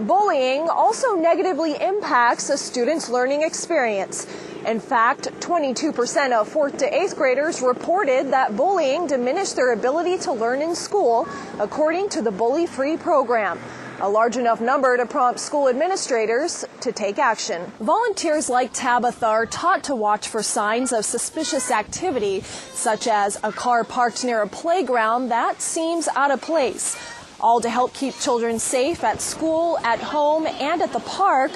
Bullying also negatively impacts a student's learning experience. In fact, 22% of 4th to 8th graders reported that bullying diminished their ability to learn in school, according to the Bully Free program. A large enough number to prompt school administrators to take action. Volunteers like Tabitha are taught to watch for signs of suspicious activity, such as a car parked near a playground that seems out of place. All to help keep children safe at school, at home, and at the park.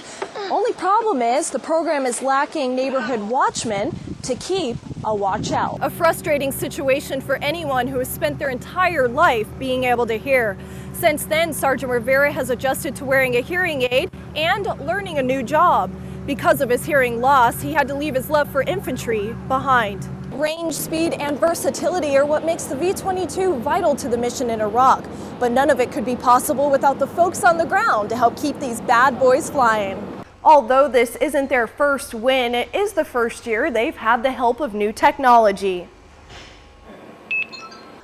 Only problem is the program is lacking neighborhood watchmen to keep a watch out. A frustrating situation for anyone who has spent their entire life being able to hear. Since then, Sergeant Rivera has adjusted to wearing a hearing aid and learning a new job. Because of his hearing loss, he had to leave his love for infantry behind. Range, speed, and versatility are what makes the V-22 vital to the mission in Iraq. But none of it could be possible without the folks on the ground to help keep these bad boys flying. Although this isn't their first win, it is the first year they've had the help of new technology.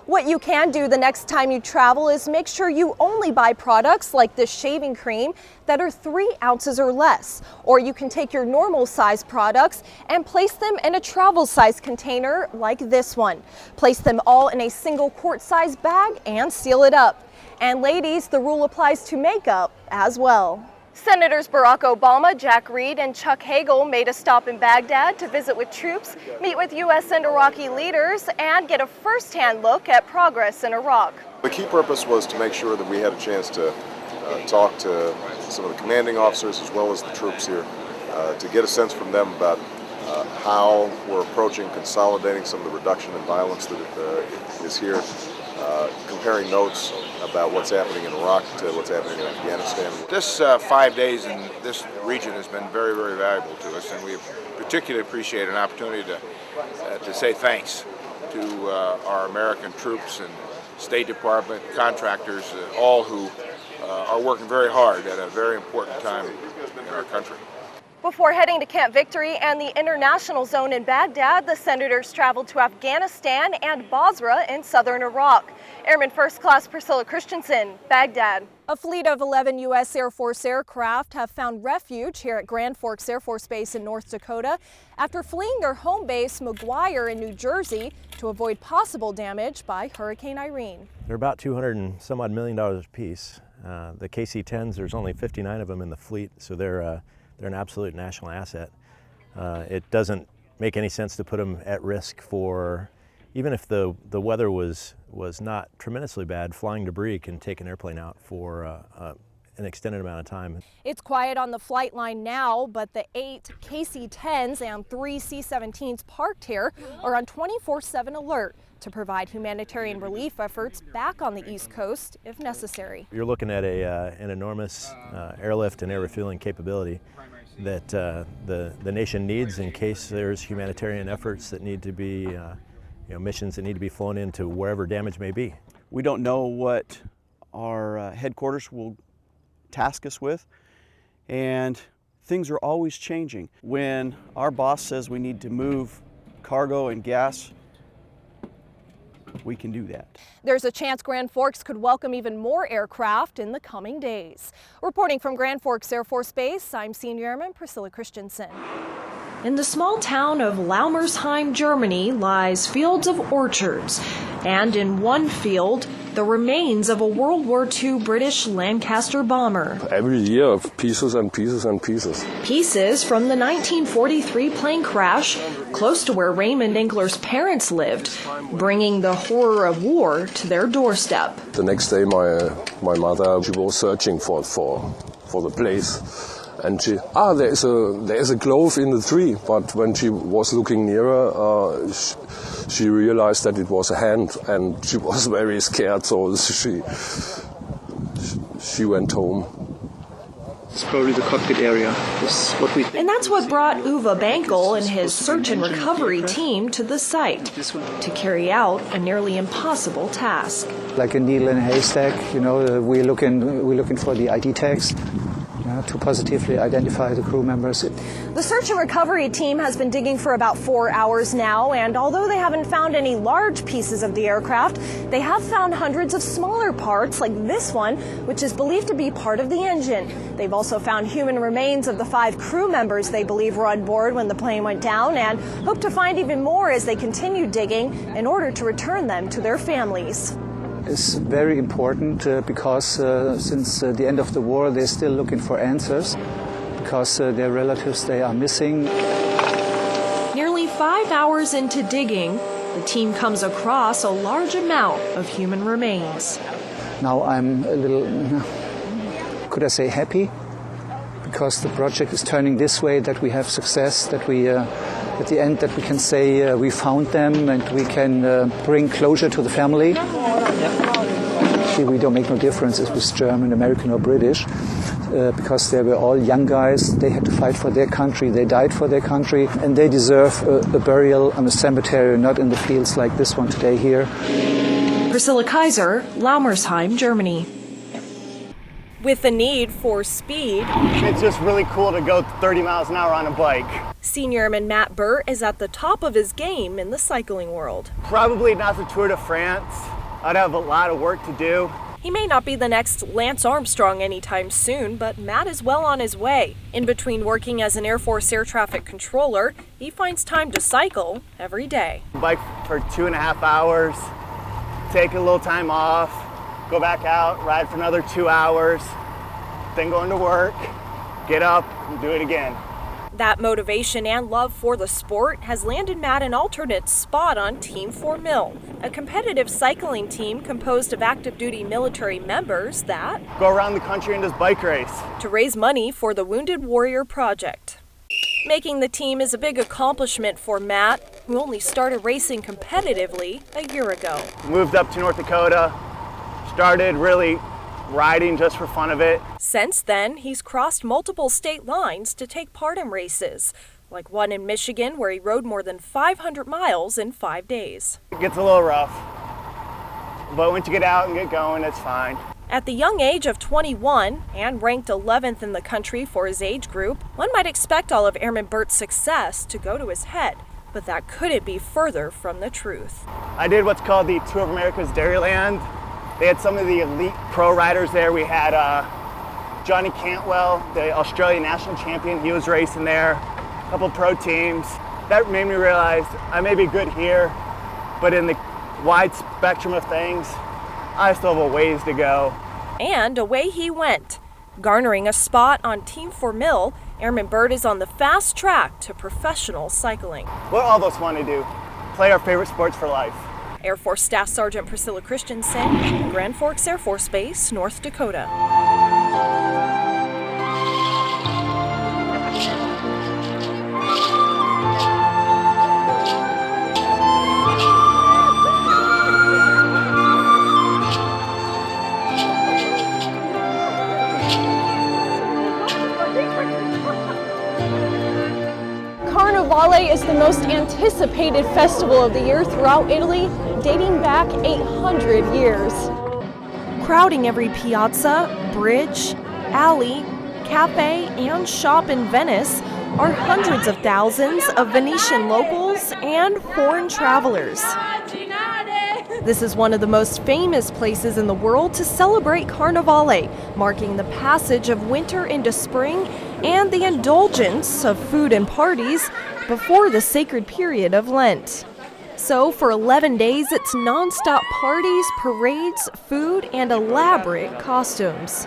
What you can do the next time you travel is make sure you only buy products like this shaving cream that are 3 ounces or less. Or you can take your normal size products and place them in a travel size container like this one. Place them all in a single quart size bag and seal it up. And ladies, the rule applies to makeup as well. Senators Barack Obama, Jack Reed, and Chuck Hagel made a stop in Baghdad to visit with troops, meet with U.S. and Iraqi leaders, and get a first-hand look at progress in Iraq. The key purpose was to make sure that we had a chance to talk to some of the commanding officers as well as the troops here to get a sense from them about how we're approaching consolidating some of the reduction in violence that is here, comparing notes about what's happening in Iraq to what's happening in Afghanistan. This 5 days in this region has been very, very valuable to us, and we particularly appreciate an opportunity to say thanks to our American troops and State Department contractors, all who are working very hard at a very important time in our country. Before heading to Camp Victory and the international zone in Baghdad, the senators traveled to Afghanistan and Basra in southern Iraq. Airman First Class Priscilla Christensen, Baghdad. A fleet of 11 U.S. Air Force aircraft have found refuge here at Grand Forks Air Force Base in North Dakota after fleeing their home base, McGuire, in New Jersey, to avoid possible damage by Hurricane Irene. They're about $200 and some odd million a piece. The KC-10s, there's only 59 of them in the fleet, so they're an absolute national asset. It doesn't make any sense to put them at risk for, even if the weather was not tremendously bad, flying debris can take an airplane out for an extended amount of time. It's quiet on the flight line now, but the 8 KC-10s and 3 C-17s parked here are on 24/7 alert to provide humanitarian relief efforts back on the East Coast if necessary. You're looking at an enormous airlift and air refueling capability that the nation needs in case there's humanitarian efforts that need to be, missions that need to be flown into wherever damage may be. We don't know what our headquarters will task us with, and things are always changing. When our boss says we need to move cargo and gas, we can do that. There's a chance Grand Forks could welcome even more aircraft in the coming days. Reporting from Grand Forks Air Force Base, I'm Senior Airman Priscilla Christensen. In the small town of Laumersheim, Germany, lies fields of orchards, and in one field, the remains of a World War II British Lancaster bomber. Every year, pieces and pieces and pieces. Pieces from the 1943 plane crash, close to where Raymond Engler's parents lived, bringing the horror of war to their doorstep. The next day, my mother, she was searching for the place. And there is a glove in the tree. But when she was looking nearer, she realized that it was a hand, and she was very scared. So she went home. It's probably the cockpit area. Is what we think. And that's what brought Uwe Bankel and his search and recovery team to the site to carry out a nearly impossible task. Like a needle in a haystack, we're looking for the ID tags. to positively identify the crew members. The search and recovery team has been digging for about 4 hours now, and although they haven't found any large pieces of the aircraft, they have found hundreds of smaller parts like this one, which is believed to be part of the engine. They've also found human remains of the 5 crew members they believe were on board when the plane went down, and hope to find even more as they continue digging in order to return them to their families. It's very important because since the end of the war they're still looking for answers because their relatives they are missing. Nearly 5 hours into digging, the team comes across a large amount of human remains. Now I'm a little, could I say, happy because the project is turning this way, that we have success, that we at the end that we can say we found them and we can bring closure to the family. Actually, we don't make no difference if it's German, American or British because they were all young guys. They had to fight for their country. They died for their country and they deserve a burial on a cemetery, not in the fields like this one today here. Priscilla Kaiser, Laumersheim, Germany. With the need for speed, it's just really cool to go 30 miles an hour on a bike. Senior airman Matt Burr is at the top of his game in the cycling world. Probably not the Tour de France. I'd have a lot of work to do. He may not be the next Lance Armstrong anytime soon, but Matt is well on his way. In between working as an Air Force air traffic controller, he finds time to cycle every day. Bike for 2.5 hours, take a little time off, go back out, ride for another 2 hours, then go into work, get up, and do it again. That motivation and love for the sport has landed Matt an alternate spot on Team 4 Mil, a competitive cycling team composed of active-duty military members that go around the country in this bike race to raise money for the Wounded Warrior Project. Making the team is a big accomplishment for Matt, who only started racing competitively a year ago. Moved up to North Dakota, started really riding just for fun of it. Since then, he's crossed multiple state lines to take part in races, like one in Michigan where he rode more than 500 miles in 5 days. It gets a little rough, but once you get out and get going, it's fine. At the young age of 21 and ranked 11th in the country for his age group, one might expect all of Airman Burt's success to go to his head, but that couldn't be further from the truth. I did what's called the Tour of America's Dairyland. They had some of the elite pro riders there. We had Johnny Cantwell, the Australian national champion. He was racing there. A couple pro teams. That made me realize I may be good here, but in the wide spectrum of things, I still have a ways to go. And away he went. Garnering a spot on Team 4 Mil, Airman Burt is on the fast track to professional cycling. What all of us want to do, play our favorite sports for life. Air Force Staff Sergeant Priscilla Christensen, Grand Forks Air Force Base, North Dakota. Carnevale is the most anticipated festival of the year throughout Italy, dating back 800 years. Crowding every piazza, bridge, alley, cafe, and shop in Venice are hundreds of thousands of Venetian locals and foreign travelers. This is one of the most famous places in the world to celebrate Carnevale, marking the passage of winter into spring and the indulgence of food and parties before the sacred period of Lent. So for 11 days, it's non-stop parties, parades, food, and elaborate costumes.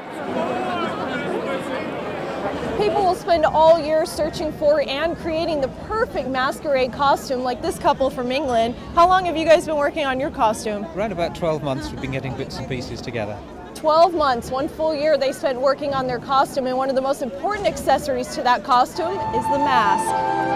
People will spend all year searching for and creating the perfect masquerade costume like this couple from England. How long have you guys been working on your costume? Around about 12 months we've been getting bits and pieces together. 12 months, 1 full year they spent working on their costume, and one of the most important accessories to that costume is the mask.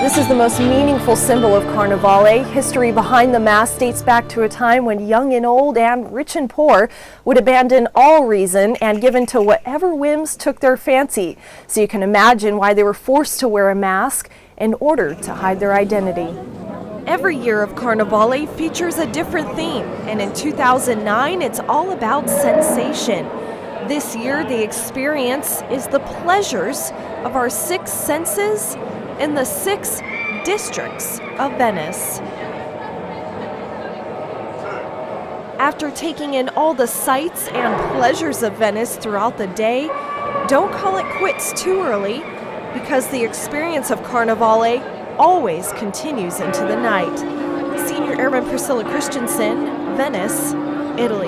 This is the most meaningful symbol of Carnevale. History behind the mask dates back to a time when young and old and rich and poor would abandon all reason and give in to whatever whims took their fancy. So you can imagine why they were forced to wear a mask in order to hide their identity. Every year of Carnevale features a different theme, and in 2009 it's all about sensation. This year the experience is the pleasures of our 6 senses in the 6 districts of Venice. After taking in all the sights and pleasures of Venice throughout the day, don't call it quits too early, because the experience of Carnevale always continues into the night. Senior Airman Priscilla Christensen, Venice, Italy.